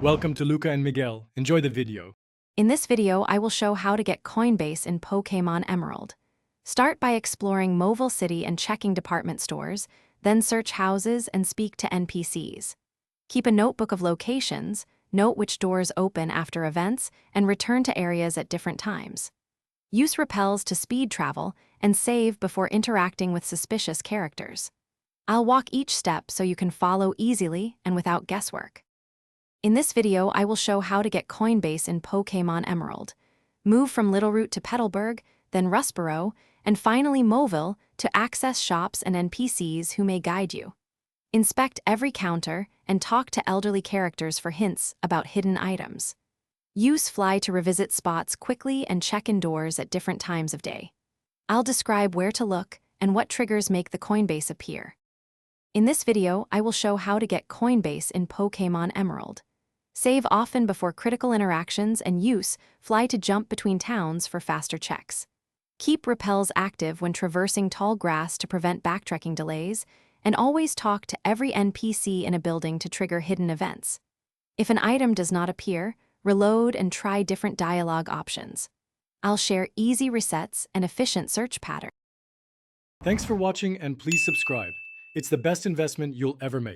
Welcome to Luca and Miguel. Enjoy the video. In this video, I will show how to get Coinbase in Pokémon Emerald. Start by exploring Mobile City and checking department stores, then search houses and speak to NPCs. Keep a notebook of locations, note which doors open after events, and return to areas at different times. Use repels to speed travel and save before interacting with suspicious characters. I'll walk each step so you can follow easily and without guesswork. In this video, I will show how to get Coinbase in Pokémon Emerald. Move from Littleroot to Petalburg, then Rustboro, and finally Moville to access shops and NPCs who may guide you. Inspect every counter and talk to elderly characters for hints about hidden items. Use Fly to revisit spots quickly and check in doors at different times of day. I'll describe where to look and what triggers make the Coinbase appear. In this video, I will show how to get Coinbase in Pokémon Emerald. Save often before critical interactions and use Fly to jump between towns for faster checks. Keep repels active when traversing tall grass to prevent backtracking delays, and always talk to every NPC in a building to trigger hidden events. If an item does not appear, reload and try different dialogue options. I'll share easy resets and efficient search patterns. Thanks for watching and please subscribe. It's the best investment you'll ever make.